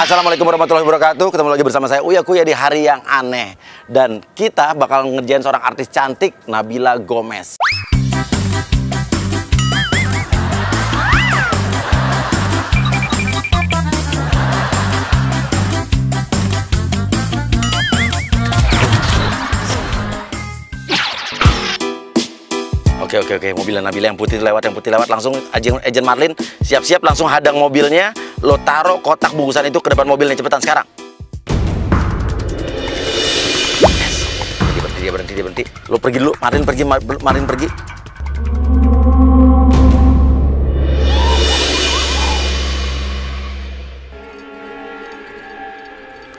Assalamualaikum warahmatullahi wabarakatuh. Ketemu lagi bersama saya Uya Kuya di hari yang aneh. Dan kita bakal ngerjain seorang artis cantik, Nabila Gomez. Oke, mobilnya Nabila yang putih lewat, langsung Agent Marlin siap-siap, langsung hadang mobilnya, lo taruh kotak bungkusan itu ke depan mobilnya, cepetan sekarang. Yes. Dia berhenti. Lo pergi dulu, Marlin pergi.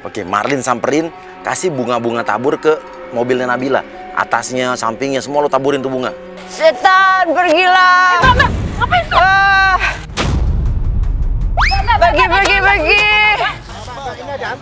Oke, Marlin samperin, kasih bunga-bunga tabur ke mobilnya Nabila. Atasnya, sampingnya, semua lo taburin tuh bunga. Setan, pergilah. Mbak, ngapain tuh? Pergi.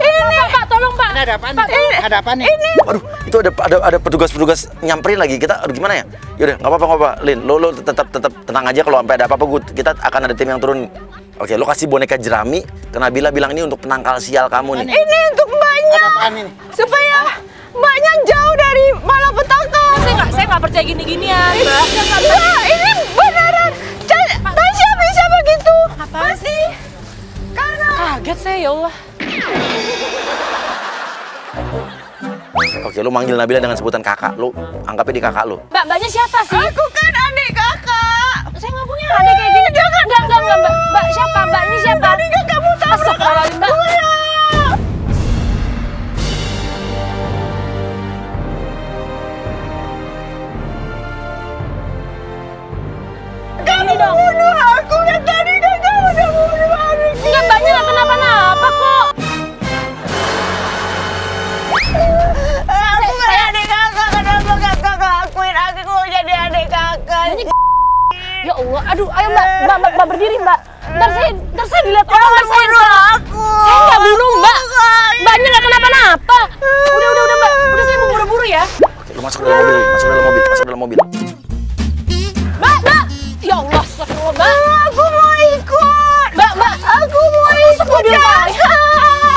Ini Pak, tolong Pak. Ini ada apaan? Ada apa nih? Ini. Waduh, itu ada petugas nyamperin lagi. Kita gimana ya? Yaudah, nggak apa-apa, Lin. Lo tetap tenang aja, kalau sampai ada apa-apa, kita akan ada tim yang turun. Oke, lo kasih boneka jerami ke Nabila, bilang ini untuk penangkal sial kamu nih. Ini untuk mbaknya. Ada apaan ini? Supaya mbaknya jauh dari malapetaka. Saya nggak percaya gini-ginian, Mbak. Mbak, ini beneran. Tasya bisa begitu. Apa sih? Karena Kaget saya, ya Allah. Oke, lo manggil Nabila dengan sebutan kakak. Lo anggapnya di kakak lo. Mbaknya siapa sih? aku kan adik kakak. Saya nggak punya adik kayak gini. Enggak, Mbak. Mbak siapa? Mbak ini siapa? Tadi kan kamu tahu. Astagfirullahaladzim, Mbak. Kamu bunuh aku dan tadi kan kamu udah bunuh adikku. Enggak, Mbaknya nggak kenapa-napa kok. Aku kan adik kakak. Kenapa kakak akuin aku jadi adik kakak? Ya Allah, aduh, ayo Mbak berdiri, Mbak. Ntar saya dilihat orang, Mbak. Saya nggak bunuh, Mbak. Mbaknya nggak kenapa-napa. Udah, Mbak. Udah, saya mau buru-buru ya. Oke, lo masuk ke dalam mobil, masuk ke dalam mobil. Mbak. Ya Allah, astagfirullah, Mbak. Aku mau ikut. Mbak. Aku mau ikut mobil saya.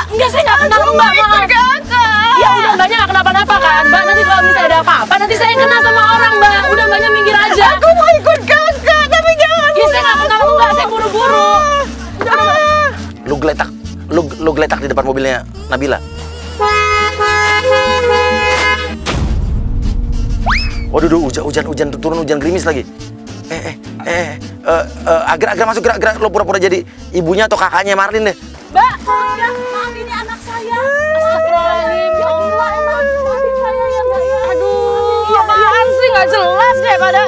Enggak, saya nggak kenal, Mbak. Maaf. Kakak. Ya udah, Mbaknya nggak kenapa-napa kan, Mbak. Nanti kalau misalnya ada apa-apa, nanti saya kena sama orang, Mbak. Udah, Mbaknya minggir aja. Aku mau ikut kakak, tapi jangan. Ya, saya nggak kenal, Mbak. Saya buru-buru. Udah, Mbak. Lu geletak di depan mobilnya Nabila. Waduh, hujan turun, hujan gerimis lagi. Agar masuk, gerak. Lo pura-pura jadi ibunya atau kakaknya Marlin deh. Mbak, maaf, ini anak saya. Astagfirullahaladzim, ya Allah, emang maafin saya ya, Mbak ya. Aduh, apaan sih, nggak jelas deh pada.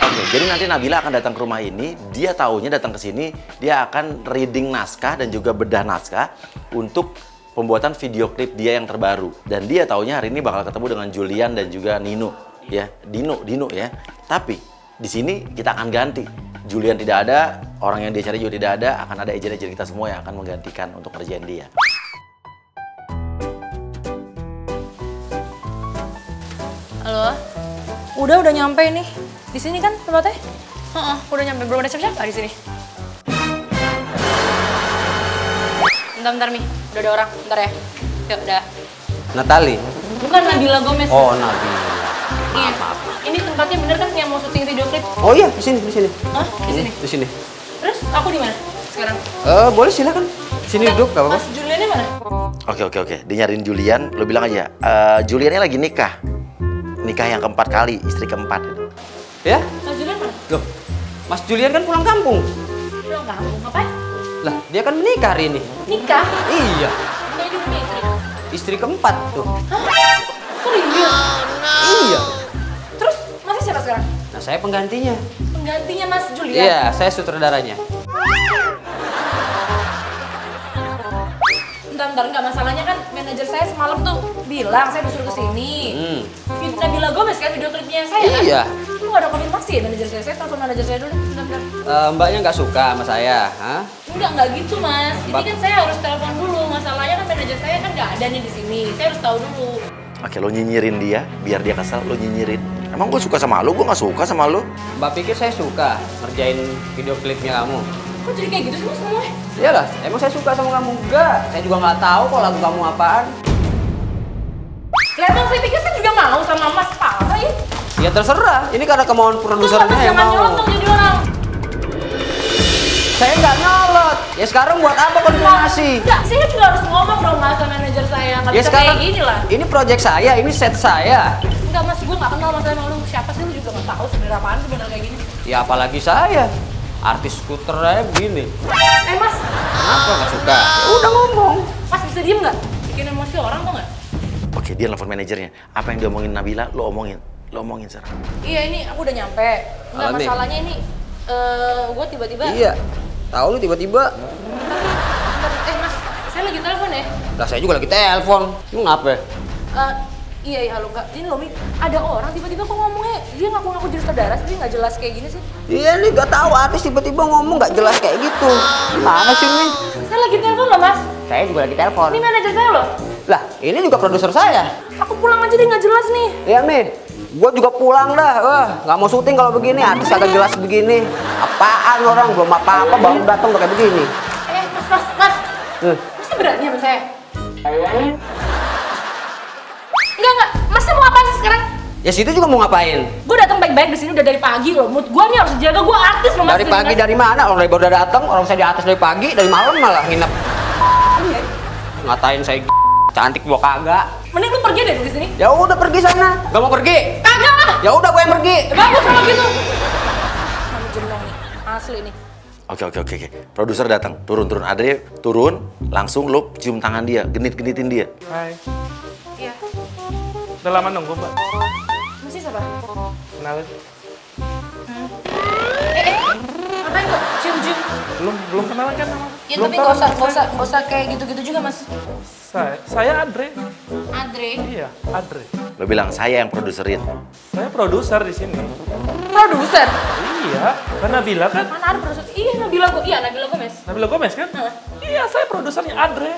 Oke, jadi nanti Nabila akan datang ke rumah ini. Dia taunya datang ke sini, dia akan reading naskah dan juga bedah naskah untuk pembuatan video klip dia yang terbaru. Dan dia taunya hari ini bakal ketemu dengan Julian dan juga Nino, ya, Dino ya. Tapi di sini kita akan ganti. Julian tidak ada, orang yang dia cari juga tidak ada, akan ada agent kita semua yang akan menggantikan untuk ngerjain dia. Halo, udah nyampe nih. Di sini kan tempatnya? Udah nyampe. Belum ada siapa-siapa di sini. Bentar Mi. Udah ada orang. Bentar ya. Yuk, udah. Natali. Bukan Nabila Gomez. Oh, Nabila. Iya. Ini tempatnya bener kan yang mau syuting video klip? Oh iya, di sini. Hah? Di sini. Di sini. Terus aku di mana sekarang? Boleh silakan. Sini duduk, gak apa-apa. Mas Juliannya mana? Oke. Dia nyariin Julian, lo bilang aja, Juliannya lagi nikah. Nikah yang keempat kali, istri keempat. Ya? Mas Julian mana? Loh, Mas Julian kan pulang kampung. Pulang kampung. Ngapain? Lah, dia kan menikah hari ini. Nikah? Iya, Dia juga punya istri. istri keempat tuh. Hah? Serius? Iya. Terus masih siapa sekarang? Nah, saya penggantinya. Penggantinya Mas Julian? Iya, saya sutradaranya. Bentar, enggak, masalahnya kan manajer saya semalam tuh bilang saya disuruh kesini. Nabila Gomez kan video klipnya saya kan? Iya. Lu gak ada konfirmasi ya manajer saya? Saya telepon manajer saya dulu, bentar. Mbaknya nggak suka sama saya, hah? Enggak gitu Mas. Ini kan saya harus telepon dulu. Masalahnya kan manajer saya kan nggak ada nih di sini. Saya harus tahu dulu. Oke, lo nyinyirin dia, biar dia kesel, lo nyinyirin. Emang gue suka sama lo, gue gak suka sama lo. Mbak pikir saya suka ngerjain video klipnya kamu? Kok jadi kayak gitu sih mas ngomongnya? Iyalah, emang saya suka sama kamu. Enggak, saya juga nggak tahu kok lagu kamu apaan. Lah emang saya pikir saya juga mau sama mas Pak ya? Ya terserah, ini karena kemauan produsernya yang Jangan mau. nyolot dong jadi orang. Saya nggak nyolot. Ya sekarang buat apa konfirmasi? Enggak, saya juga harus ngomong dong mas sama manajer saya. Nggak Ya bisa sekarang kayak gini lah. ini project saya, ini set saya. Enggak mas, gue nggak kenal mas emang lu siapa sih, lu juga nggak tahu sebenarnya apaan sebenarnya kayak gini. Ya apalagi saya, artis skuter aja begini. Mas, Kenapa nggak suka? Ya udah ngomong. mas bisa diem nggak? Bikin emosi orang tuh nggak? Oke, dia nelfon manajernya. Apa yang diomongin Nabila, lo omongin. Lo omongin sekarang. Iya ini aku udah nyampe. Enggak Alami. masalahnya ini, gue tiba-tiba. Iya, tahu lu tiba-tiba. Mas, saya lagi telepon ya. Lah saya juga lagi telepon. Lu ngapa? Iya, halo enggak. Ini loh, Mi. Ada orang tiba-tiba kok ngomongnya dia ngaku-ngaku jadi saudara, tapi nggak jelas kayak gini sih. Iya nih gak tahu artis tiba-tiba ngomong nggak jelas kayak gitu. Gimana sih nih? Saya lagi telepon loh, Mas. Saya juga lagi telepon. Ini manajer saya loh. Lah ini juga produser saya. Aku pulang aja deh nggak jelas nih. Iya Mi, gua juga pulang dah. Wah, nggak mau syuting kalau begini. Artis agak jelas begini. Apaan orang belum apa-apa baru datang udah kayak begini. Mas. Masih berani sama saya? Enggak. Masnya mau apa sih sekarang? Ya situ juga mau ngapain? Gue datang baik-baik di sini udah dari pagi loh. Mood gue nih harus dijaga. Gue artis loh, Mas. Dari pagi dari mana? Orang baru udah datang, orang saya di atas dari pagi, dari malam malah nginep. Ngatain saya cantik gua kagak. Mending lu pergi deh dari sini. Ya udah pergi sana. Gak mau pergi? Kagak lah. Ya udah gue yang pergi. Bagus kalau gitu. Mami jembong nih, asli nih. Oke. Produser datang, turun. Adri turun, langsung lo cium tangan dia, genit-genitin dia. Hai, Iya. udah lama nunggu mbak. Masih siapa? Kenalin. Ngapain kok? Cium-cium. Belum kenalan kan sama? Ya Belum tapi tahu. nggak usah kayak gitu-gitu juga, Mas. Saya Andre. Andre. Iya, Andre. Lo bilang saya yang produserin. Saya produser di sini. Produser. Iya, karena Nabila kan. Mana ada produser? Iya, Nabila Gomez. Nabila Gomez kan? Hah? Iya, saya produsernya Andre.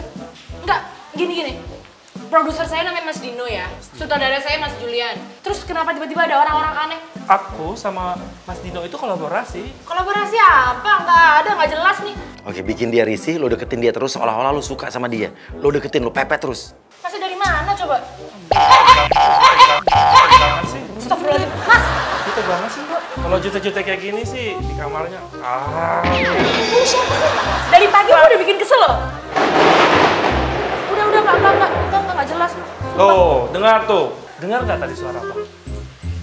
Enggak, gini. Produser saya namanya Mas Dino ya. Sutradara saya Mas Julian. Terus kenapa tiba-tiba ada orang-orang aneh? Aku sama Mas Dino itu kolaborasi. Kolaborasi apa? Nggak ada, nggak jelas nih. Oke, bikin dia risih, lo deketin dia terus seolah-olah lo suka sama dia. Lo deketin, lo pepet terus. Masih dari mana coba? Banget sih. Astagfirullahaladzim. Mas, Gitu banget sih mbak. Kalau jutek-jutek kayak gini sih di kamarnya. lu siapa sih? Dari pagi gua udah bikin kesel loh. Udah, nggak jelas. Tuh, dengar tuh. Dengar nggak tadi suara apa?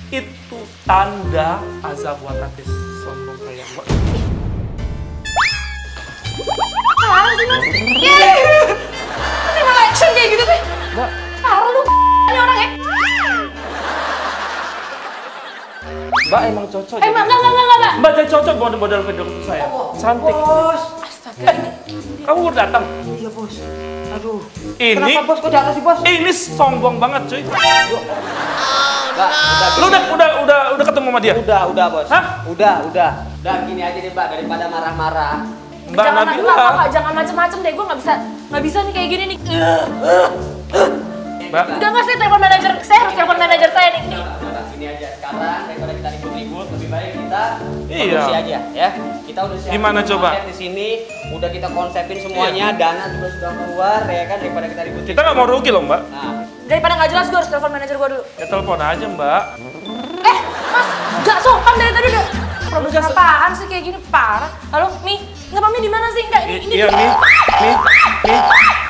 Itu tanda azab buat artis sombong kayak mbak. Apaan sih, Mas? Ini malah action kayak gitu sih. Mbak, Parah lu, ini orang ya. Mbak emang cocok. Emang, enggak. Mbak jadi cocok model video saya. Cantik. Astaga. Kamu udah datang? Iya bos. Aduh. Ini Kenapa bos kok di atas sih bos? ini sombong banget cuy. Mbak, Lu udah ketemu sama dia? Udah bos. Hah? Udah. Udah gini aja deh mbak, daripada marah-marah. Mbak Nabila. Jangan macem-macem deh, gue nggak bisa nih kayak gini nih. Mbak, Enggak, saya telepon manajer, saya harus telepon manajer saya nih. Udah sini aja sekarang daripada kita ribut-ribut lebih baik kita Iya. produksi aja ya. Kita udah siapin Gimana coba? konsep di sini, udah kita konsepin semuanya, dana juga sudah keluar ya kan daripada kita ribut. kita nggak mau rugi loh mbak. Nah, Daripada nggak jelas, gue harus telepon manajer gue dulu. Ya telepon aja mbak. Mas, nggak sopan dari tadi udah. Produser apaan sih kayak gini, parah. Halo, Mi, nggak Mami di mana sih? Nggak, ini. Iya Mi.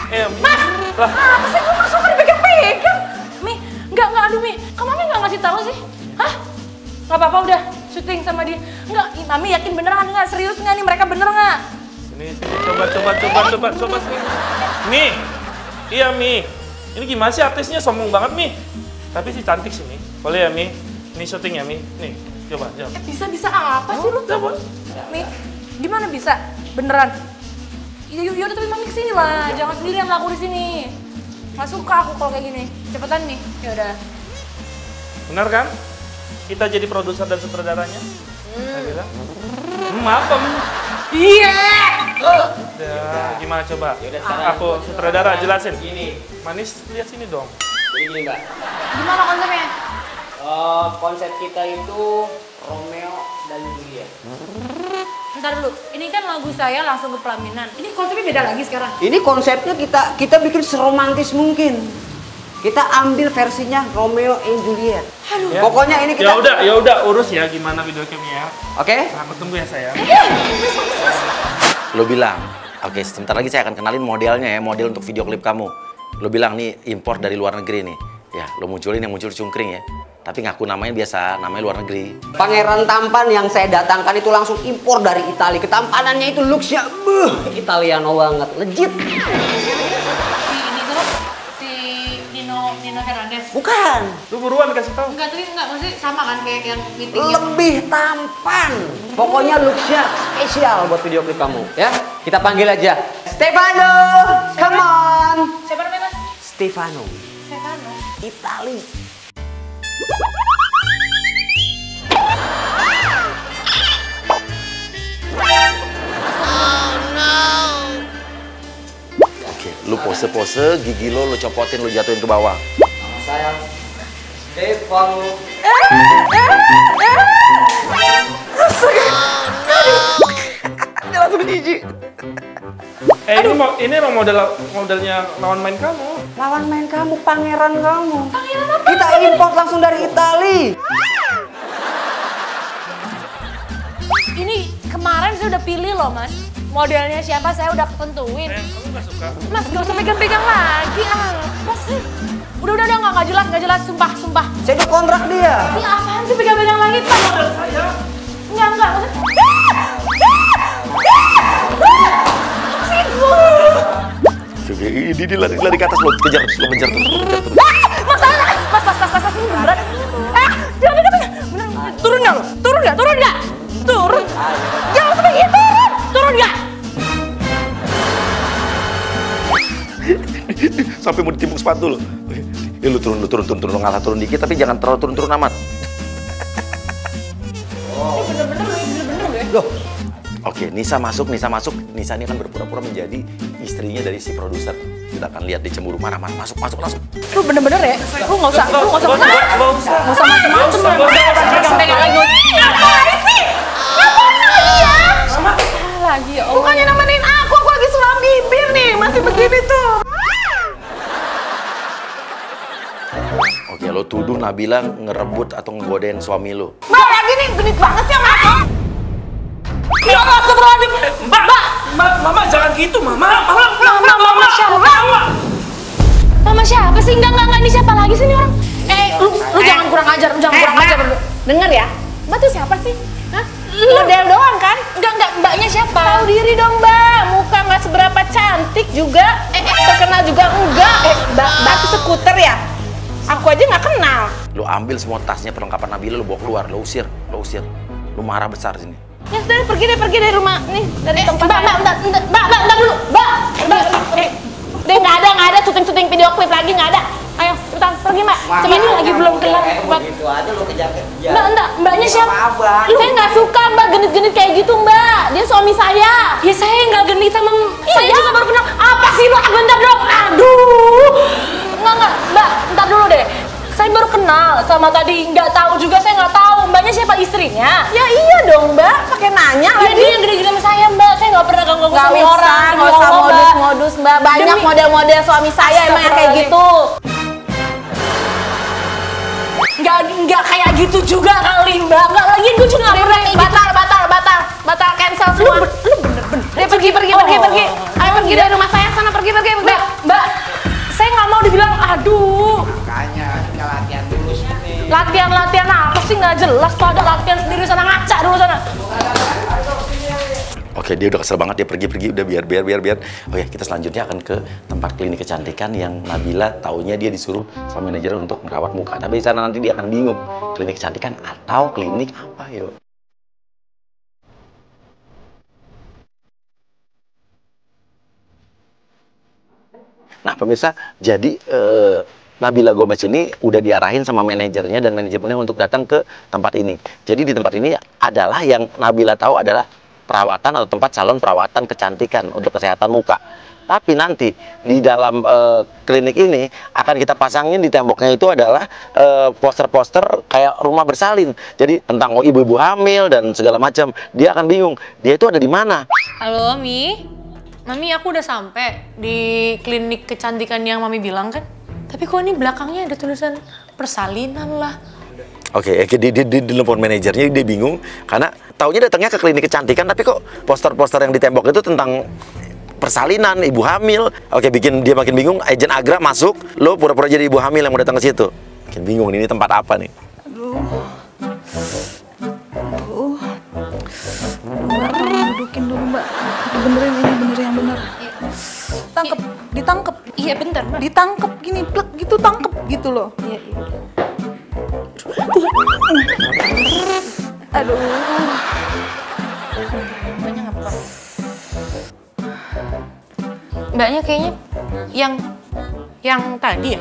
Iya Mi. Mas, Lah, apa sih gue masuk dipegang-pegang? Mi, nggak, aduh Mi, kamu Mami nggak ngasih tahu sih? Hah? Nggak apa-apa udah, syuting sama dia. Nggak, Mami yakin beneran nggak? Serius nggak nih? Mereka bener nggak? sini coba sini. Mi. Iya Mi. Ini gimana sih artisnya sombong banget Mi. Tapi sih cantik sih Mi. Boleh ya Mi? Ini syuting ya Mi. Nih, coba. Bisa apa sih lu? Coba. Mi, gimana bisa? Beneran? Yaudah tapi Mami kesini lah, jangan sendirian lah aku di sini. Nggak suka aku kalau kayak gini. Cepetan nih, yaudah. Benar kan? Kita jadi produser dan sutradaranya. Nabila. Apa Mi? Iya. Udah, gimana coba? Yaudah, sekarang Aku sutradara jelasin. gini. Manis, lihat sini dong. Jadi gini mbak. Gimana konsepnya? Konsep kita itu Romeo dan Juliet. Bentar dulu, ini kan lagu saya langsung ke pelaminan. Ini konsepnya beda lagi sekarang. Ini konsepnya kita bikin seromantis mungkin. Kita ambil versinya Romeo and Juliet. Aduh. Ya. Pokoknya ini kita. Ya udah urus ya gimana video klipnya ya. Oke? Aku tunggu ya sayang. Lo bilang, oke sebentar lagi saya akan kenalin modelnya ya, model untuk video klip kamu. Lo bilang nih impor dari luar negeri nih. Ya, lo munculin yang muncul cungkring ya. Tapi ngaku namanya biasa, namanya luar negeri. Pangeran tampan yang saya datangkan itu langsung impor dari Italia. Ketampanannya itu looks-nya Italiano banget, legit. Ini tuh si Nino Fernandez. Bukan, Lu buruan kasih tahu. Enggak, tapi enggak maksudnya sama kan kayak yang meeting yang lebih tampan. Pokoknya looks-nya spesial buat video klip kamu, ya. Kita panggil aja Stefano. Come on. siapa namanya Mas? Stefano, Stefano. Itali. Oke, lu pose-pose, gigi lo copotin, lu jatuhin ke bawah. Nama saya Stefano. Dia langsung jijik. Ini emang modelnya lawan main kamu. Lawan main kamu, pangeran kamu. Pangeran apa? Kita import langsung dari Itali. Ini kemarin saya udah pilih loh Mas. Modelnya siapa saya udah tentuin. Kamu gak suka? Mas gak usah pegang-pegang lagi. Apa sih? Udah nggak jelas, sumpah. Saya udah kontrak dia. Ini apaan sih pegang-pegang lagi Pak? Enggak. Maksudnya... Oke, ini lari ke atas lo kejar terus. Mas, ini beneran. Jangan pegang. Turun nggak? Turun. Jangan sampai gitu. Turun nggak? Sampai mau ditimbuk sepatu lo. Lu turun, lo ngalah turun dikit tapi jangan terlalu turun amat. Ini bener-bener ya. Loh, Oke, Nisa masuk. Nisa ini akan berpura-pura menjadi istrinya dari si produser. Kita akan lihat dia cemburu. Mana, masuk langsung. Lu bener-bener ya? Lu nggak usah macem-macem. Pegang-pegang lagi. Ngapain sih? Ngapain lagi ya? Lagi ya Allah. Bukannya nemenin aku lagi sulam bibir nih, masih begini tuh. Oke, lo tuduh Nabila ngerebut atau ngegodain suami lo. Mbak, lagi nih genit banget sih sama aku. Ya Allah, astagfirullahaladzim. Mama jangan gitu, Mama siapa? Mama siapa sih? Enggak, ini siapa lagi sih ini orang? Lu jangan kurang ajar, berdua. Denger ya, Mbak tuh siapa sih? Hah? Model doang kan? Enggak, mbaknya siapa? Tahu diri dong Mbak, muka nggak seberapa cantik juga, terkenal juga enggak. Mbak tuh skuter ya? Aku aja nggak kenal. Lo ambil semua tasnya perlengkapan Nabila, lo bawa keluar, lo usir. Lo marah besar sini. Ya sudah, pergi dari rumah nih, dari tempat Mbak dulu. Mbak. Deh nggak ada syuting video klip lagi, nggak ada. Ayo cepetan pergi Mbak. Cuma ini lagi belum kelar. Begitu aja lo kejar-kejar. Mbaknya siapa? Saya nggak suka Mbak genit-genit kayak gitu Mbak. Dia suami saya. Ya saya nggak genit sama saya juga baru kenal. Apa sih lu? Bentar dong. Aduh. Enggak. Mbak, bentar dulu deh. Saya baru kenal sama tadi, nggak tahu juga, saya nggak tahu. Mbaknya siapa, istrinya? Ya iya dong Mbak, pakai nanya Ya lagi. dia yang gede-gede sama saya Mbak, saya nggak pernah ganggu Nggak suami usah, orang. nggak usah modus-modus Mbak. Banyak Demi- model-model suami saya emang yang kayak gitu. Nggak kayak gitu juga kali Mbak. Nggak lagi, gue juga nggak pernah kayak gitu. Batal cancel semua. Lu bener-bener. Pergi. Ayo pergi dari rumah saya sana, pergi. Mbak, saya nggak mau dibilang, aduh. Makanya kita latihan dulu sini. Latihan apa sih, nggak jelas. Pada latihan sendiri sana, ngaca dulu sana. Oke, dia udah kesel banget, dia pergi, udah biar. Oke, kita selanjutnya akan ke tempat klinik kecantikan yang Nabila taunya dia disuruh sama manajer untuk merawat muka. Tapi di sana nanti dia akan bingung, klinik kecantikan atau klinik apa, yuk. Nah, pemirsa, jadi Nabila Gomez ini udah diarahin sama manajernya dan manajernya untuk datang ke tempat ini. Jadi di tempat ini adalah yang Nabila tahu adalah perawatan atau tempat salon perawatan kecantikan untuk kesehatan muka. Tapi nanti di dalam klinik ini akan kita pasangin di temboknya itu adalah poster-poster kayak rumah bersalin. Jadi tentang ibu-ibu hamil dan segala macam. Dia akan bingung, dia itu ada di mana. Halo, Mami, aku udah sampai di klinik kecantikan yang Mami bilang kan. Tapi kok ini belakangnya ada tulisan persalinan lah. Oke, di telepon manajernya dia bingung karena taunya datangnya ke klinik kecantikan tapi kok poster-poster yang di tembok itu tentang persalinan, ibu hamil. Oke, bikin dia makin bingung. Agen Agra masuk, lo pura-pura jadi ibu hamil yang mau datang ke situ. Makin bingung ini tempat apa nih? Mbak, dudukin dulu Mbak. Benerin ini, bener yang bener. Tangkep, ditangkep. Iya bentar, Mbak. Ditangkep gini, plek gitu, tangkep gitu loh. Iya. Aduh. Mbaknya nggak apa-apa. Mbaknya kayaknya yang tadi ya?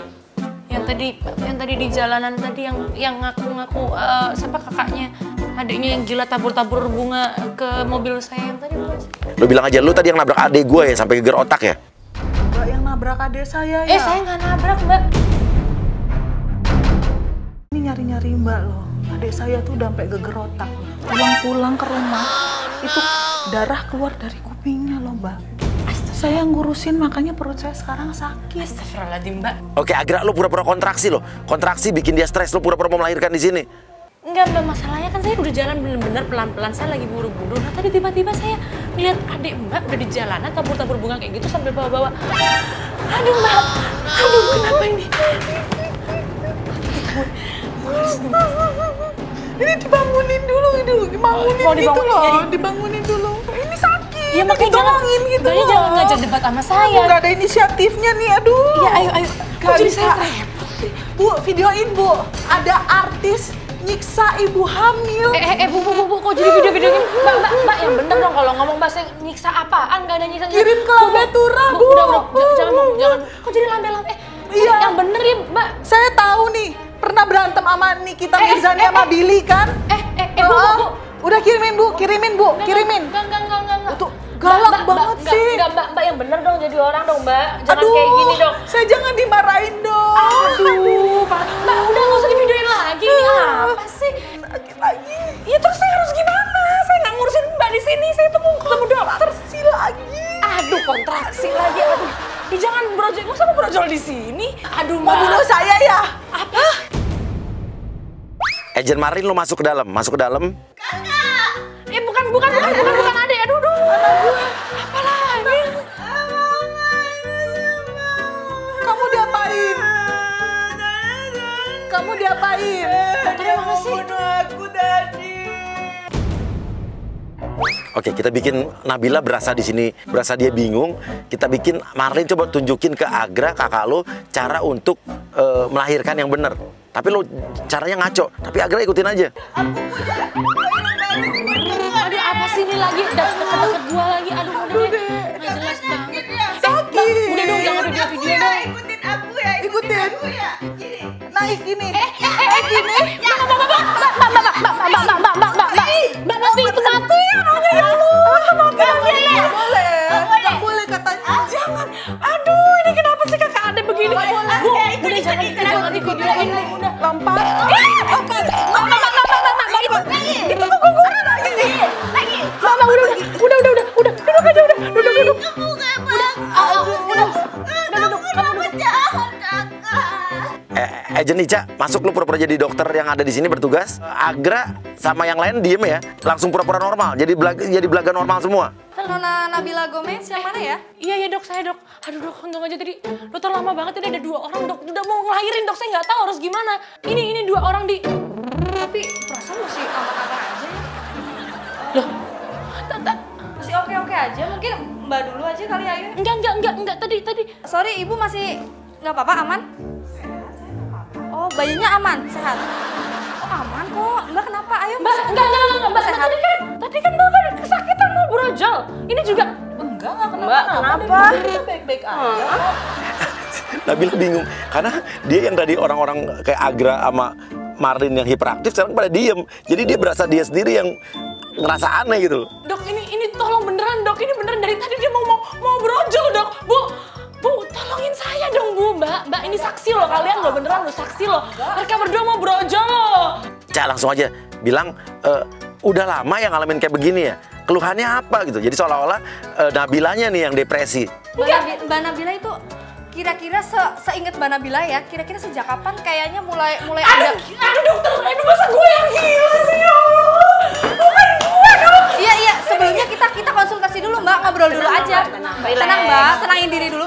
Yang tadi di jalanan tadi yang ngaku-ngaku siapa kakaknya, adiknya yang gila tabur-tabur bunga ke mobil saya yang tadi bukan sih? Lo bilang aja, lo tadi yang nabrak adik gue ya sampai geger otak ya? Mbak yang nabrak adik saya ya. Saya nggak nabrak, Mbak. Ini nyari-nyari Mbak loh. Adik saya tuh udah sampai geger otak. Pulang-pulang ke rumah, itu darah keluar dari kupingnya loh Mbak. Saya ngurusin makanya perut saya sekarang sakit. Astagfirullahaladzim, Mbak. Oke, Agra, lo pura-pura kontraksi lo. Kontraksi bikin dia stres, lo pura-pura mau melahirkan di sini. Enggak, Mbak, masalahnya kan saya udah jalan bener-bener pelan-pelan, saya lagi buru-buru. Nah tadi tiba-tiba saya lihat adik Mbak udah di jalanan tabur-tabur bunga kayak gitu sambil bawa-bawa. Aduh, Mbak. Aduh, kenapa ini? Ini dibangunin dulu, dibangunin Mau gitu dibangun- loh. jadi- Dibangunin dulu. Ini sakit. Iya, makanya ditolongin gitu Mbaknya loh. jangan ngajak debat sama saya. Nggak ada inisiatifnya nih, aduh. Iya, ayo. Kok jadi saya repot sih? Bu, videoin Bu. Ada artis nyiksa ibu hamil. Bu, kok jadi video-video ini? Mbak, yang bener dong kalau ngomong bahasa nyiksa apaan? Gak ada nyiksa. Kirim ke Lambe Tura, Bu. Udah, jangan. Kok jadi lambe-lambe? Iya. Yang bener ya, Mbak. Saya tahu nih, pernah berantem sama Nikita Mirzani sama Billy kan? Bu. Udah kirimin Bu. Kirimin. Enggak. Tuh, galak banget sih. Mbak, yang bener dong jadi orang dong, Mbak. Jangan Aduh, kayak gini dong. saya jangan dimarahin dong. Aduh, Mbak, udah nggak usah divideoin lagi. Ini apa sih? Sakit lagi. Ya terus saya harus gimana? Saya nggak ngurusin Mbak di sini. Saya tuh mau ketemu dokter. Kontraksi lagi. Aduh, kontraksi lagi. Aduh, jangan brojol. Masa mau brojol di sini? Aduh, Mau Mbak. bunuh saya ya? Apa? Agen Marin, lo masuk ke dalam. Bukan adik. Aduh. Apa lagi? Kamu diapain? Dokternya mana sih? Oke, kita bikin Nabila berasa di sini, berasa dia bingung. Kita bikin Marlin coba tunjukin ke Agra, kakak lo, cara untuk melahirkan yang benar. Tapi lo caranya ngaco, tapi Agra ikutin aja. Aduh, apa sih ini lagi? Deket-deket gua lagi. Aduh, udah deh. Nggak jelas banget. Sakit. Udah dong, jangan video-video dong. Ikutin. Naik gini. Gini. Mbak, mati itu mati. Nggak boleh katanya. Jangan. Aduh, ini kenapa sih kakak ada begini? Bu, udah jangan di-videoin. Udah. Lompat. Itu kok gue lagi. Mama udah. Duduk aja udah. Duduk. Agen Ica, masuk lu pura-pura jadi dokter yang ada di sini bertugas. Agra sama yang lain diem ya, langsung pura-pura normal, jadi belaga normal semua. Nona Nabila Gomez yang mana ya? Iya dok, saya dok. Aduh dok, untung aja tadi dokter lama banget ini ada 2 orang dok. Udah mau ngelahirin dok, saya nggak tahu harus gimana. Ini 2 orang di. Tapi perasaan masih aman-aman aja ya. Loh, Masih oke-oke aja. Mungkin Mbak dulu aja kali ya. Ayu. enggak tadi. Sorry, Ibu masih nggak apa-apa, aman? Oh, bayinya aman, sehat. Oh, aman kok. Mbak kenapa? Ayo, Mbak, enggak, Mbak, sehat. tadi kan Bapak kesakitan mau brojol. Ini juga. Enggak kenapa. Mbak, kenapa? Kita baik-baik aja. Nabila bingung, karena dia yang tadi orang-orang kayak Agra sama Marlin yang hiperaktif sekarang pada diem. Jadi dia berasa dia sendiri yang ngerasa aneh gitu loh. Dok, ini tolong beneran dok, ini beneran dari tadi dia mau brojol dok. Bu, tolongin saya dong Bu, Mbak ini saksi loh, kalian loh beneran loh saksi loh. Mereka berdua mau brojol loh. Cak langsung aja bilang, udah lama yang ngalamin kayak begini ya. Keluhannya apa gitu. Jadi seolah-olah Nabilanya nih yang depresi. Mbak Nabila itu kira-kira seinget Mbak Nabila ya, kira-kira sejak kapan kayaknya mulai ada. Aduh dokter, aduh masa gue yang gila sih ya Allah. Bukan gue dong. Iya, sebelumnya kita konsultasi dulu Mbak, ngobrol dulu aja. Tenang Mbak, tenangin diri dulu.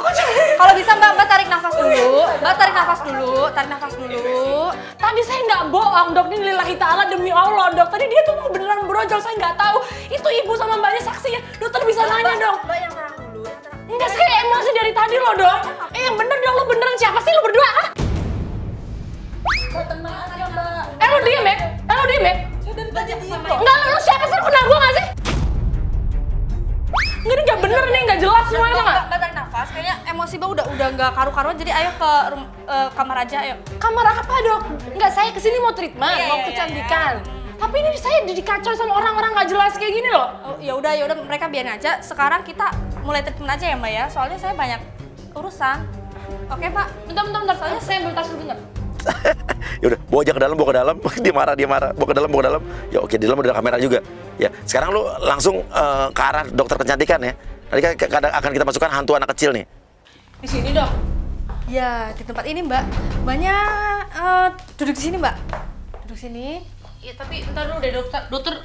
Kalau bisa Mbak tarik nafas dulu. Tarik nafas dulu. Tadi saya nggak bohong dok, ini lillahi ta'ala demi Allah dok. Tadi dia tuh mau beneran brojol, saya nggak tahu. Itu ibu sama mbaknya saksinya. Dokter bisa nanya dong. Mbak yang tenang dulu. Enggak, saya emosi dari tadi loh dok. Yang bener dong, lo beneran siapa sih lo berdua? Ah? Tenang aja Mbak. Lo diem ya? Enggak, lo siapa sih? Lo kenal gue nggak sih? Enggak, ini nggak bener nih, nggak jelas semuanya tuh nggak? Mbak tarik nafas, kayaknya emosi Mbak udah nggak karu-karuan, jadi ayo ke kamar aja, ayo. Kamar apa dok? Enggak, saya kesini mau treatment, mau Iya, kecantikan. Tapi ini saya dikacau sama orang-orang nggak jelas kayak gini loh. Oh, ya udah mereka biarin aja. Sekarang kita mulai treatment aja ya Mbak ya. Soalnya saya banyak urusan. Oke Pak. Bentar, soalnya saya ambil tas dulu bentar. Yaudah, bawa aja ke dalam. Dia marah. Bawa ke dalam. Ya oke, di dalam udah ada kamera juga. Ya, sekarang lu langsung ke arah dokter kecantikan ya. Nanti akan kita masukkan hantu anak kecil nih. Di sini dok. Ya, di tempat ini Mbak. Mbaknya duduk di sini Mbak. Duduk sini. Ya tapi ntar dulu deh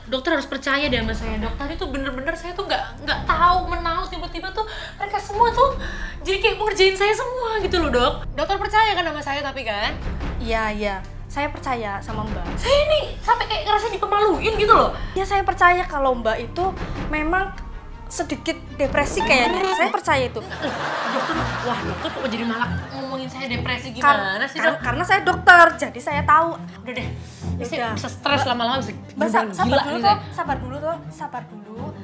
dokter harus percaya deh sama saya dok. Tadi tuh bener-bener saya tuh nggak tahu menau, tiba-tiba tuh mereka semua tuh jadi kayak mau ngerjain saya semua gitu loh dok. Dokter percaya kan sama saya tapi kan? Iya. Saya percaya sama Mbak. Saya ini sampai kayak ngerasa dipemaluin gitu loh. Ya saya percaya kalau Mbak itu memang sedikit depresi kayaknya. Saya percaya itu. Dokter kok jadi malah ngomongin saya depresi gimana sih dok? Karena saya dokter, jadi saya tahu. Udah deh, Udah. bisa stres lama-lama bisa Mbak, gila nih saya. sabar dulu.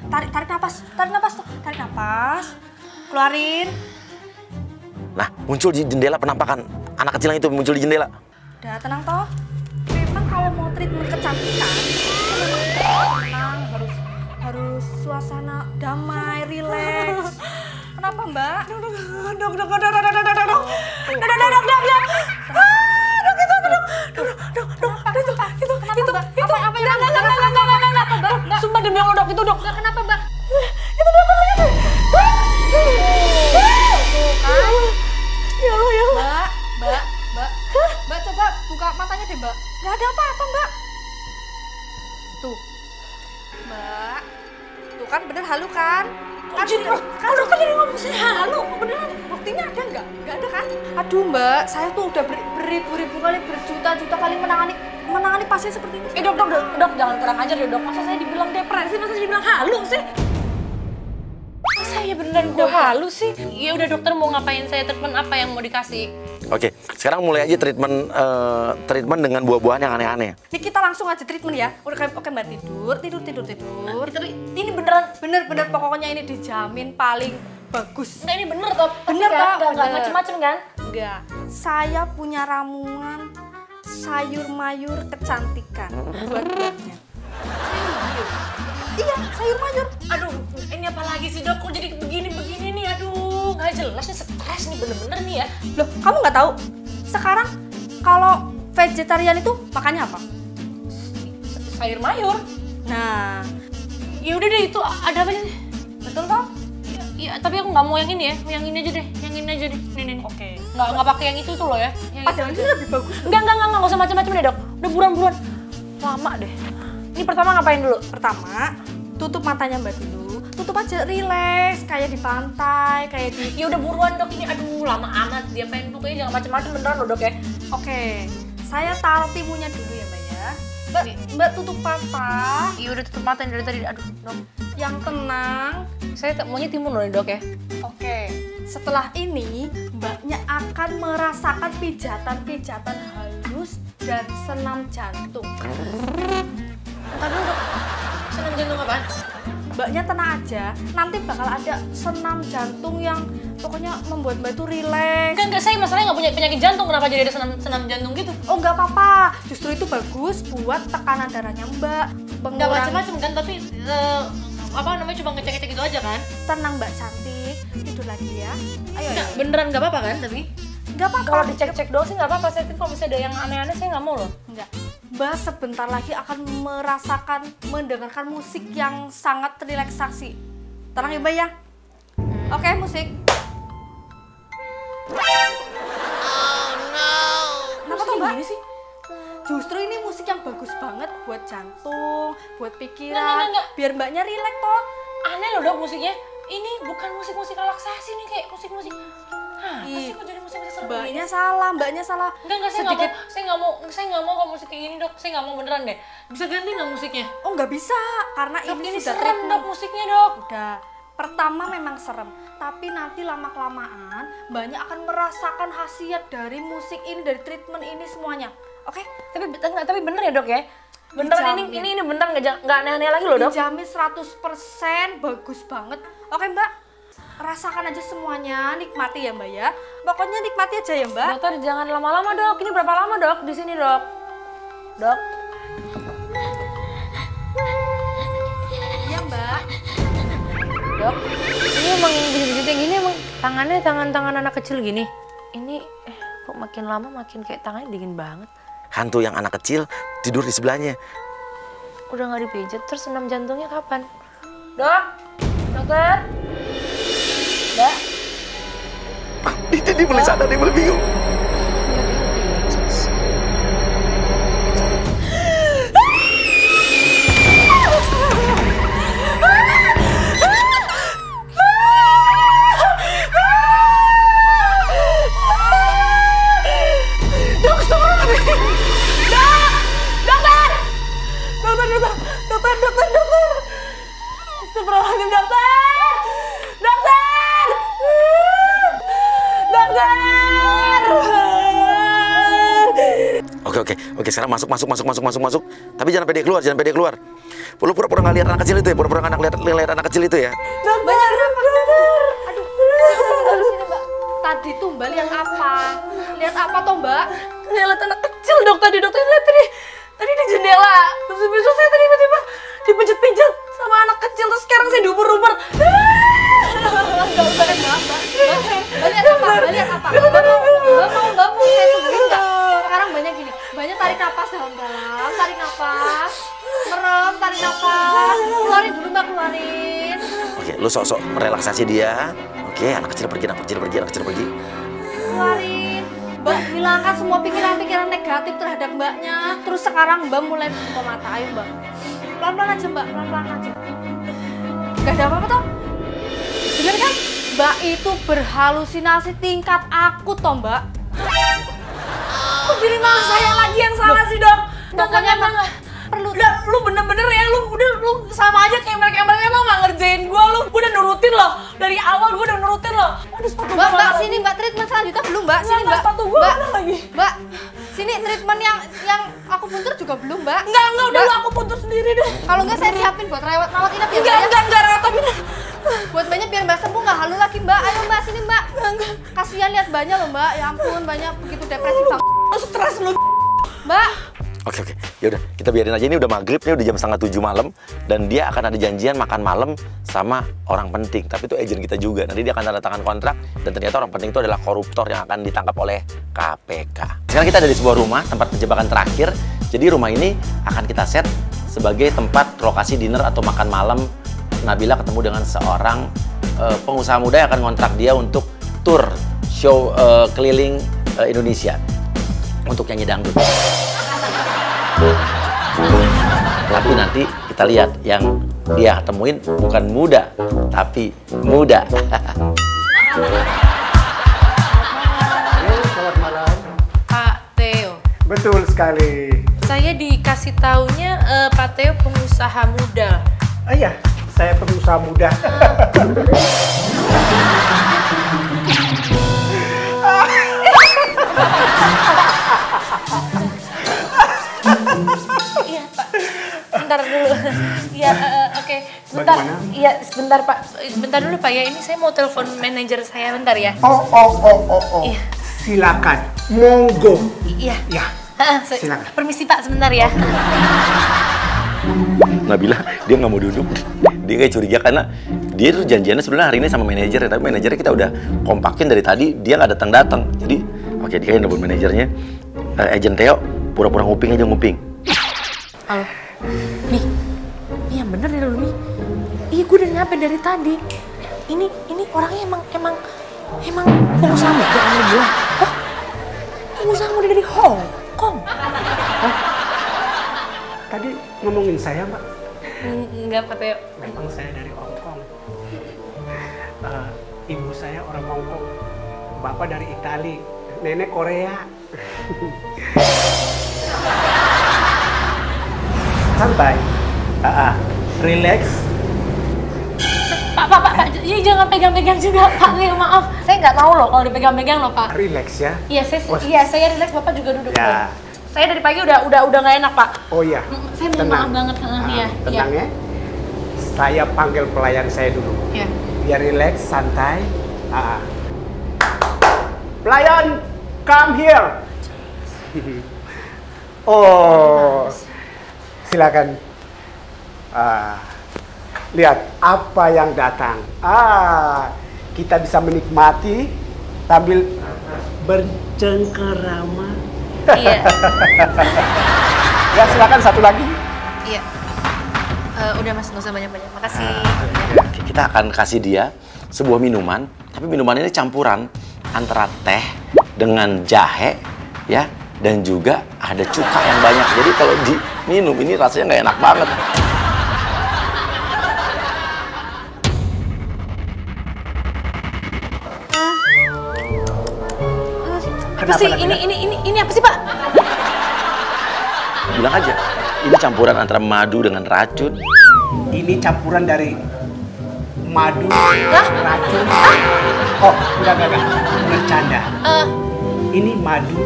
Tarik nafas. Keluarin. Nah, muncul di jendela penampakan anak kecil yang itu muncul di jendela. Udah tenang toh. Memang kalau mau treatment kecantikan, tenang, harus suasana damai, rileks. Kenapa Mbak? Sumpah demi Allah dok, itu dok. Kenapa Mbak? Itu dok, lihat. Ya Allah ya Allah. Mbak coba buka matanya deh Mbak. Gak ada apa-apa Mbak. Tuh, Mbak. Tuh kan bener halu kan? Kalau dokter jadi ngomong saya halu, beneran. Buktinya ada nggak? Nggak ada kan? Aduh Mbak, saya tuh udah beribu-ribu kali, berjuta-juta kali menangani pasien seperti ini. Dok, jangan kurang ajar ya dok. Masa saya dibilang depresi, masa saya dibilang halu sih? Masa ya beneran gue halu sih? Ya udah dokter mau ngapain saya treatment apa yang mau dikasih? Oke, sekarang mulai aja treatment dengan buah-buahan yang aneh-aneh. Ini kita langsung aja treatment ya. Udah oke Mbak, tidur. Ini beneran? Bener pokoknya ini dijamin paling bagus. Enggak, ini bener toh? Bener toh? Enggak macem-macem kan? Enggak. Saya punya ramuan sayur mayur kecantikan buat-buatnya. Iya, sayur mayur. Aduh, ini apa lagi sih dok? Kok jadi begini nih? Aduh, nggak jelas nih, stres nih bener-bener nih ya. Loh, kamu nggak tahu? Sekarang kalau vegetarian itu makannya apa? Sayur mayur. Nah, Ya udah deh, itu ada apa sih? betul toh? Iya, tapi aku nggak mau yang ini ya, yang ini aja deh, Nih. Oke. Nggak pakai yang itu tuh loh ya. Padahal ini lebih bagus. Enggak usah macam-macam deh dok. Udah buruan. Lama deh. Ini pertama ngapain dulu? Pertama, tutup matanya Mbak dulu. Tutup aja, relax, kayak di pantai, kayak di... Ya udah buruan dok, ini aduh lama amat. Dia pengen pokoknya jangan macam-macam beneran loh dok ya. Oke, saya taruh timunya dulu ya Mbak ya. Mbak tutup mata. Iya udah tutup mata dari tadi. Aduh dok. Yang tenang. Saya maunya timun loh dok ya. Oke, setelah ini Mbaknya akan merasakan pijatan-pijatan halus dan senam jantung. Entar dulu dok. Senam jantung apaan? Mbaknya tenang aja, nanti bakal ada senam jantung yang pokoknya membuat Mbak itu rileks. Enggak, saya masalahnya nggak punya penyakit jantung, kenapa jadi ada senam jantung gitu? Oh nggak apa-apa, justru itu bagus buat tekanan darahnya Mbak. Nggak macam-macam kan, tapi apa namanya cuma ngecek-ngecek gitu aja kan? Tenang Mbak cantik, tidur lagi ya. Ayo. Nggak, beneran nggak apa-apa kan tapi? Nggak apa-apa. Kalau dicek-cek doang sih nggak apa-apa. Saya kalau misalnya ada yang aneh-aneh saya nggak mau loh. Enggak. Mbak sebentar lagi akan merasakan, mendengarkan musik yang sangat relaksasi. Tenang ya Mbak ya. Oke, musik. Kenapa tuh Mbak? Gini sih? Justru ini musik yang bagus banget buat jantung, buat pikiran, Nggak. biar Mbaknya rileks toh. Aneh loh dok musiknya. Ini bukan musik-musik relaksasi nih, kayak musik-musik. Hah, apa sih kok jadi musik-musik serem Mbaknya gini? salah, Mbaknya salah. Enggak, Sedikit. saya nggak mau kalau musik kayak gini dok. Saya nggak mau beneran deh. Bisa ganti nggak musiknya? Oh nggak bisa, karena Dok, ini ini sudah serem treatment. dok musiknya dok. Udah, pertama memang serem, tapi nanti lama-kelamaan banyak akan merasakan khasiat dari musik ini, dari treatment ini semuanya. Oke? Tapi bener ya dok ya? Beneran Dijamin. ini bener nggak aneh-aneh lagi loh dok. Dijamin 100% bagus banget. Oke Mbak, rasakan aja semuanya, nikmati ya Mbak ya. Pokoknya nikmati aja ya Mbak. Dokter jangan lama-lama dok. Ini berapa lama dok di sini dok? Dok. Iya Mbak. Dok, ini emang bijit-bijit yang gini emang tangannya tangan anak kecil gini. Ini kok makin lama makin kayak tangannya dingin banget. Hantu yang anak kecil tidur di sebelahnya. Udah nggak dipijat, terus senam jantungnya kapan? Dok, dokter, Dok. Dia mulai sadar, dia mulai bingung. Astagfirullahaladzim, dokter! Dokter! Dokter! Oke, sekarang masuk. Tapi jangan pede keluar. Lu pura-pura nggak lihat anak kecil itu ya, pura-pura nggak lihat anak kecil itu ya. Banyak apa? Aduh, sini Mbak. Tadi tuh Mbak lihat apa? Lihat apa toh Mbak? Lihat anak kecil dok tadi, dokter lihat tadi di jendela. Terus besok saya tadi tiba-tiba dipijat-pijat sama anak kecil, terus sekarang saya diuber-uber. Mbak lihat apa? Mbak mau saya tungguin nggak? Sekarang banyak gini, banyak tarik napas dalam-dalam, tarik napas, merem, tarik napas, keluarin dulu Mbak, keluarin. Oke, lu sok-sok merelaksasi dia. Oke, anak kecil pergi. Keluarin. Mbak, hilangkan semua pikiran-pikiran negatif terhadap Mbaknya. Terus sekarang Mbak mulai buka mata, ayo Mbak. Pelan-pelan aja Mbak, pelan-pelan aja. Gak ada apa-apa toh? Bener kan? Mbak itu berhalusinasi tingkat akut toh Mbak. Kok jadi malah saya lagi yang salah sih dok? Pokoknya Enggak. perlu. Lu bener-bener ya, lu sama aja kayak mereka emang nggak ngerjain gua, lu udah nurutin loh. Dari awal gua udah nurutin loh. Aduh sepatu Mbak, gua mana? sini Mbak, treatment selanjutnya belum Mbak? Sini Enggak, Mbak. sepatu gua Mbak, mana lagi? Mbak, sini treatment yang aku puntur juga belum Mbak. Enggak, udah Mbak, lu aku putus sendiri deh. kalau enggak saya siapin buat rawat inap ya Mbak ya. Enggak, tapi Buat Mbaknya biar Mbak sembuh nggak halu lagi Mbak. Ayo Mbak, sini Mbak. Kasihan lihat Mbaknya loh Mbak. Ya ampun, banyak begitu depresi Mbak. lu stres lu. Mbak, Oke. Yaudah, kita biarin aja. Ini udah maghrib, ini udah jam 6:30 malam. Dan dia akan ada janjian makan malam sama orang penting. Tapi itu agent kita juga. Nanti dia akan tanda tangan kontrak. Dan ternyata orang penting itu adalah koruptor yang akan ditangkap oleh KPK. Sekarang kita ada di sebuah rumah, tempat penjebakan terakhir. Jadi rumah ini akan kita set sebagai tempat lokasi dinner atau makan malam. Nabila ketemu dengan seorang pengusaha muda yang akan ngontrak dia untuk tour show keliling Indonesia untuk nyanyi dangdut. Tapi nanti kita lihat yang dia temuin bukan muda, tapi muda. Selamat malam. Pak Theo, Betul sekali. saya dikasih taunya Pak Theo pengusaha muda. Iya, saya pengusaha muda. Iya Pak, bentar dulu. Iya, oke. Sebentar. Bagaimana? Iya, sebentar Pak. Sebentar dulu Pak ya. Ini saya mau telepon manajer saya bentar ya. Oh. Iya. Silakan, monggo. Iya. Ya, Silakan. silakan. Permisi Pak, sebentar ya. Nabila, dia nggak mau duduk. Dia kayak curiga karena dia tuh janjiannya sebenarnya hari ini sama manajer, tapi manajernya kita udah kompakin dari tadi, dia nggak datang. Jadi, oke, dia kayak nelfon manajernya. Agent Theo, pura-pura nguping aja nguping. Halo, Mi, yang bener deh lu, Mi. Iya, gue udah nyampe dari tadi. Ini orangnya emang pengusaha muda yang lu bilang. Hah? Pengusaha muda dari Hong Kong. Tadi ngomongin saya, Mbak. Enggak, Pak Teo. Memang saya dari Hong Kong. Ibu saya orang Hong Kong. Bapak dari Itali. Nenek Korea. Santai. Relax. Pak, iya jangan pegang-pegang juga, Pak. Maaf, saya nggak mau loh kalau dipegang-pegang loh, Pak. Relax ya. Iya, saya relax, Bapak juga duduk. Ya. Saya dari pagi udah nggak enak, Pak. Oh iya. Saya minta maaf banget. Iya. Tenang ya. Saya panggil pelayan saya dulu. Iya. Biar relax, santai. Pelayan, come here. Oh, silakan. Lihat apa yang datang. Kita bisa menikmati sambil bercengkerama. Iya. Ya, silakan satu lagi. Iya. Udah Mas, nggak usah banyak-banyak. Makasih. Kita akan kasih dia sebuah minuman, tapi minuman ini campuran antara teh dengan jahe, ya, dan juga ada cuka yang banyak. Jadi kalau diminum ini rasanya nggak enak banget. Apa sih? Ini apa sih, Pak? Bilang aja, ini campuran antara madu dengan racun. Ini campuran dari madu, Hah? racun. Oh, enggak. Bercanda. Ini madu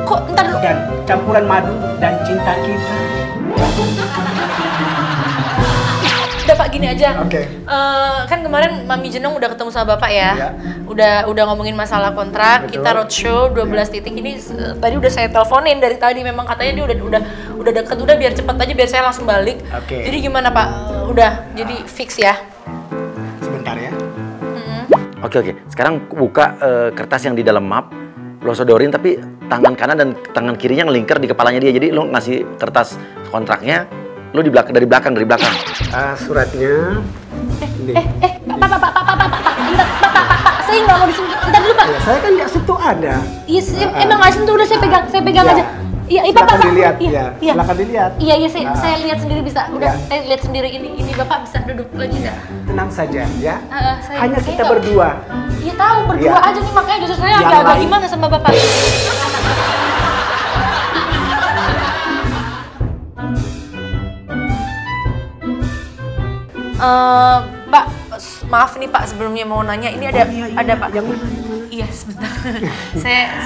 Kok ntar dulu? dan campuran madu dan cinta kita. Udah Pak, gini aja. Oke. Kan kemarin Mami Jenong udah ketemu sama Bapak ya. Iya. Udah ngomongin masalah kontrak, Betul. kita roadshow 12 titik ini tadi udah saya teleponin dari tadi, memang katanya dia udah deket, udah biar cepet aja biar saya langsung balik. Oke. Jadi gimana Pak? Udah jadi fix ya. Sebentar ya. Oke. Sekarang buka kertas yang di dalam map, lo sodorin tapi tangan kanan dan tangan kirinya ngelingker di kepalanya dia. Jadi lo ngasih kertas kontraknya, lo dari belakang. Suratnya. Ini. Pak, saya nggak mau disentuh. Bentar dulu Pak. Ya, saya kan nggak sentuh Anda. Iya, emang nggak sentuh, udah saya pegang Ya. aja. Iya, Silakan Pak. dilihat, Iya. Silakan dilihat. Iya, saya lihat sendiri bisa. Udah, Ya. saya lihat sendiri ini Bapak bisa duduk lagi nggak? Tenang saja ya. Saya Hanya kita nggak- berdua. Iya tahu berdua Ya. aja nih, makanya justru saya Yang agak lain- gimana sama Bapak. Pak, maaf nih Pak, sebelumnya mau nanya, ini ada Iya. ada Pak. Yang mana? Iya sebentar.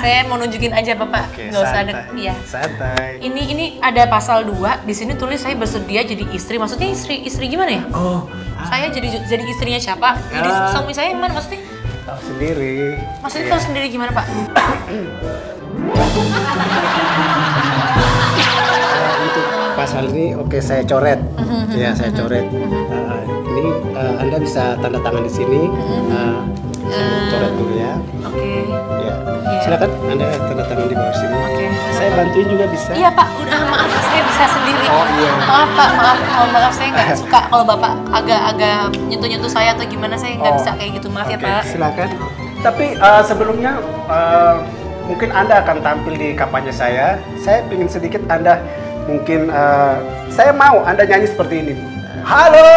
saya mau nunjukin aja Bapak, Oke, nggak usah ada. santai. Iya. Santai. Ini ada pasal 2, di sini tulis saya bersedia jadi istri. Maksudnya istri gimana ya? Oh, Saya jadi istrinya siapa? Jadi Ya. suami saya yang mana maksudnya? tahu sendiri. Maksudnya Iya. tahu sendiri gimana Pak? Untuk pasal ini oke saya coret. Ya, saya coret. Ini Anda bisa tanda tangan di sini. Saya coret dulu ya. Oke. Ya. Iya. Silakan Anda tanda tangan di bawah sini. Oke. Saya bantuin juga bisa. Iya Pak, udah maaf saya bisa sendiri. Oh, iya. Maaf Pak, maaf saya nggak suka kalau Bapak agak nyentuh saya atau gimana, saya nggak bisa kayak gitu. Maaf ya Oke, Pak. silakan. Tapi sebelumnya mungkin Anda akan tampil di kampanye saya. Saya ingin sedikit Anda mungkin saya mau Anda nyanyi seperti ini. Halo,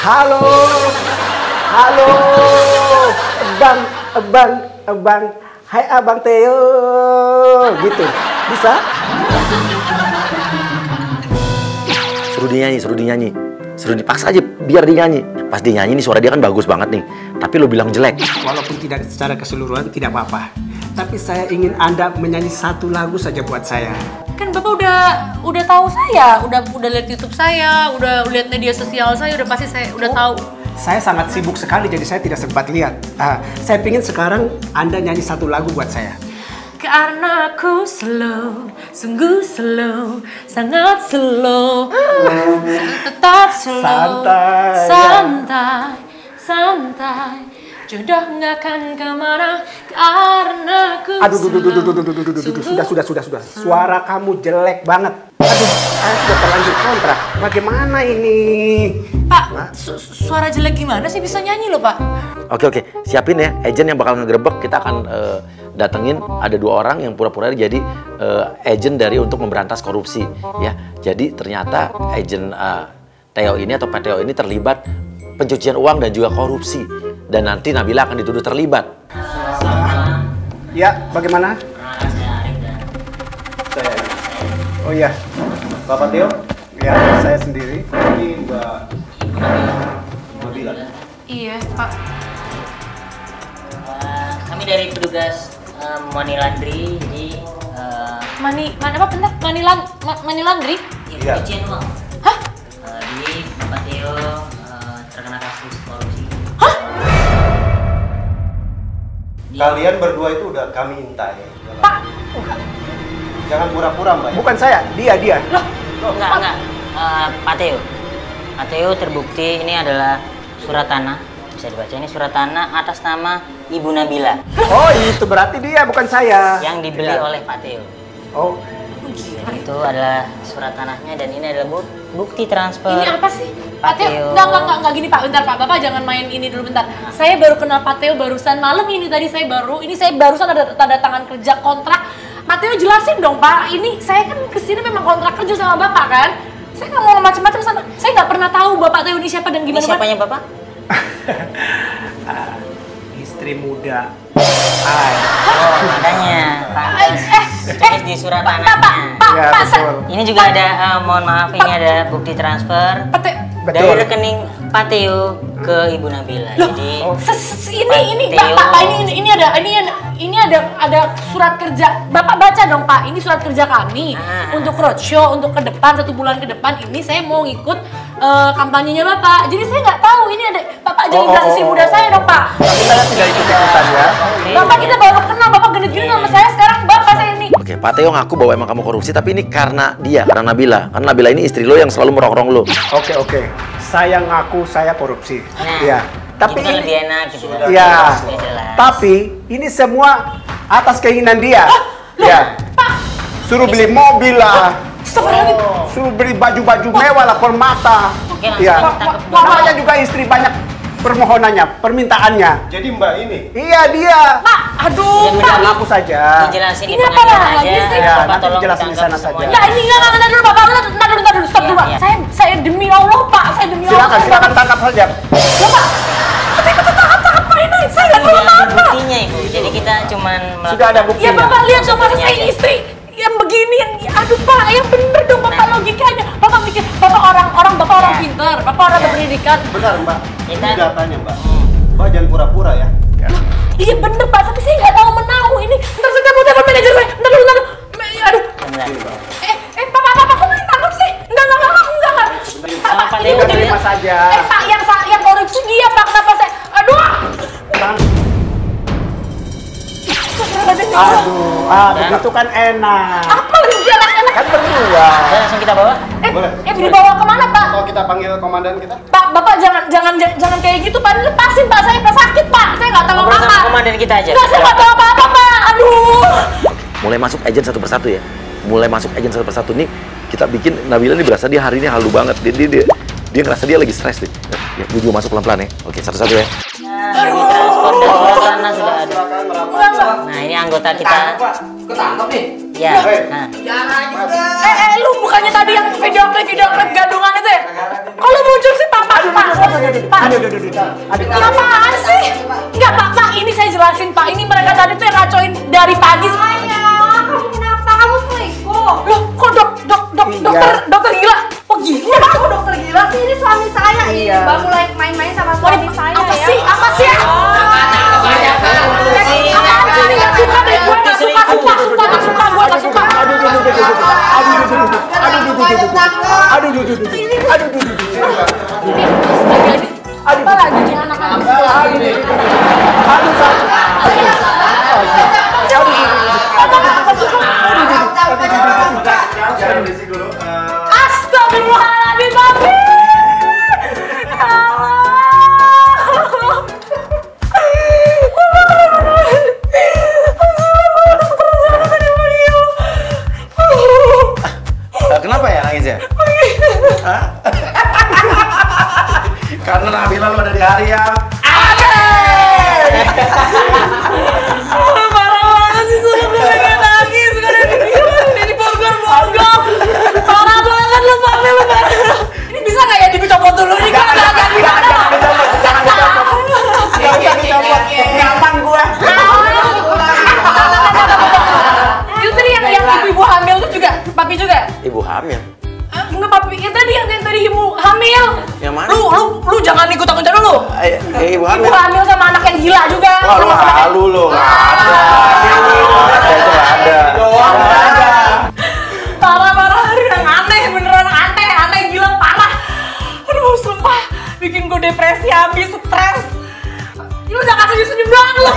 halo, halo, bang, hai abang Theo, gitu. Bisa? Suruh dinyanyi. Suruh dipaksa aja biar dia nyanyi. Pas dia nyanyi nih suara dia kan bagus banget nih. Tapi lo bilang jelek. Walaupun tidak secara keseluruhan tidak apa-apa. Tapi saya ingin Anda menyanyi satu lagu saja buat saya. Kan Bapak udah tahu saya, udah lihat YouTube saya, udah lihat media sosial saya, udah pasti saya udah tahu. Saya sangat sibuk sekali jadi saya tidak sempat lihat. Saya ingin sekarang Anda nyanyi satu lagu buat saya. Karena aku slow, sungguh slow, sangat slow. Tetap slow, Santai. santai, santai. Jodoh nggak akan kemana karena aku Aduh, slow. sudah. Suara kamu jelek banget. Aduh, saya sudah terlanjur kontrak. Bagaimana ini? Pak, suara jelek gimana sih bisa nyanyi loh Pak? Oke, siapin ya, agent yang bakal ngegerebek. Kita akan datengin ada 2 orang yang pura-pura jadi agent dari untuk memberantas korupsi ya. Jadi ternyata agent Theo ini atau Pak Theo ini terlibat pencucian uang dan juga korupsi. Dan nanti Nabila akan dituduh terlibat. Ya, bagaimana? Saya. Oh iya, Bapak Theo? Ya, saya sendiri. Ini Mbak Nabila. Iya Pak. Kami dari petugas money laundry, jadi Mana apa bentar? Money laundry? Iya. pencucian uang. Hah? Jadi Pak Theo terkena kasus korupsi. Kalian berdua itu udah kami intai. Pak. Jangan pura-pura, Mbak. Bukan saya, dia. Enggak. Pak Theo. Pak Theo terbukti ini adalah surat tanah. Bisa dibaca ini surat tanah atas nama Ibu Nabila Oh, itu berarti dia, bukan saya. yang dibeli oleh Pak Theo. Oh, Itu adalah surat tanahnya dan ini adalah bukti transfer. Ini apa sih? Pak Pak Theo, Theo. enggak gini Pak, bentar Pak, Bapak jangan main ini dulu bentar. Saya baru kenal Pak Theo barusan malam ini tadi saya barusan ada tanda tangan kerja kontrak. Pak Theo jelasin dong Pak, ini saya kan kesini memang kontrak kerja sama Bapak kan? Saya nggak mau macam-macam sama, saya nggak pernah tahu Bapak Theo ini siapa dan Ini gimana. siapanya Bapak? istri muda. Oh, makanya pantas di surat tanahnya. Pak, Ya, Pak, betul. Ini juga ada, mohon maaf, ini ada bukti transfer Pak Theo, dari Betul. rekening Pak Theo ke Ibu Nabila. Jadi ini Theo. Pak, ini ada surat kerja. Bapak baca dong Pak, ini surat kerja kami untuk roadshow untuk ke depan 1 bulan ke depan ini saya mau ikut kampanyenya Bapak. Jadi saya nggak tahu ini ada Bapak jadi bilang istri muda saya dong Pak. Tapi saya tidak ikut ikutan ya. Bapak kita baru kenal, Bapak genit-genit sama saya sekarang Bapak saya ini. Oke, Pak Theo ngaku bahwa emang kamu korupsi, tapi ini karena Nabila. Karena Nabila ini istri lo yang selalu merongrong lo. Oke. Saya ngaku saya korupsi. Iya. Tapi itu kan ini, lebih enak gitu. iya. Sudah jelas. Tapi ini semua atas keinginan dia. Ya. Suruh beli mobil lah. Suruh beli baju-baju mewah lah, permata. Oke, langsung Iya. kita tangkap. Makanya juga istri banyak permohonannya, permintaannya. Jadi Mbak ini Iya, dia. Pak, aduh Yang Pak. benar, Aku saja. Dijelasin di Ini apa pengadilan lagi aja. sih? Ya, Bapak nanti tolong dijelasin di ditangkap sana saja. semuanya. Enggak, ini enggak dulu Bapak, bentar dulu, stop dulu Pak. Iya. Saya demi Allah Pak, saya demi Allah. Silakan tangkap saja. Ya Pak, tapi kita tangkap ini, saya nggak tahu Tidak ada apa. buktinya Ibu. Jadi kita cuman Sudah ada buktinya. Ya Bapak lihat dong masa saya aja. istri yang begini, yang aduh Pak, yang bener dong Bapak logikanya. Bapak mikir, Bapak orang Ya. pintar, Bapak orang berpendidikan. benar, Mbak. Ini Kita- datanya, Mbak. Mbak jangan pura-pura ya. Iya bener Pak, tapi saya nggak tahu menahu ini. Bentar saya mau telepon manajer saya. Bentar dulu. Aduh. Benar. Pak, kok main tangkap sih? Enggak. Sama Pak Theo Udah dulu. terima saja. Pak, yang korupsi dia Pak, kenapa saya? Aduh. Begitu kan enak. Apa lebih enak-enak? Kan berdua. Udah langsung kita bawa. Boleh. Dibawa kemana Pak? Atau kita panggil komandan kita? Pak, Bapak jangan kayak gitu Pak. Lepasin Pak, saya sakit Pak. Saya nggak tahu Ngobrol sama apa-apa. komandan kita aja. Nggak, saya nggak tahu apa-apa Pak. Aduh. Mulai masuk agent satu persatu ya. Mulai masuk agent satu persatu nih, kita bikin Nabila nih berasa dia hari ini halu banget. Dia ngerasa dia lagi stres nih. Ya, gue juga masuk pelan-pelan ya. Oke, satu-satu ya. Nah, di transport dan surat tanah sudah ada. Nah, ini anggota kita. Ketangkep nih. Ya. Nah, Lu bukannya tadi yang video klip gadungan itu ya? Kalau muncul sih Pak. Apaan sih? Enggak Pak, ini saya jelasin Pak. Ini mereka tadi tuh yang racoin dari pagi. Kamu kenapa? Kamu selingkuh? Loh, kok dokter gila? Oh gila, kamu dokter gila? Ini suami saya ini. Mbak mulai main-main sama suami saya Apa ya. sih? Apa sih? Apa lagi nih anak-anak? permisi dulu. Astagfirullahaladzim, Papi. Kenapa ya nangisnya? Hah? Karena Nabila lu ada di hari yang Parah banget sih, sudah pengen nangis. Ini bogor-bogor. Parah banget lu, Papi, lu. Ini bisa nggak ya dicopot dulu? Ini kan agak gimana? nyaman gua. Itu tadi yang ibu hamil tuh juga, Papi juga? Ibu hamil. Enggak, Papi, itu tadi yang tadi ibu hamil. Yang mana? Lu jangan ikut-ikutan dulu. Ibu hamil. Ibu hamil sama anak yang gila juga. Wah, lu halu lu. Nggak ada. Itu nggak ada. Parah-parah, yang aneh, beneran aneh gila, parah. Aduh, sumpah, bikin gue depresi habis, stres. Lu jangan senyum-senyum doang lu.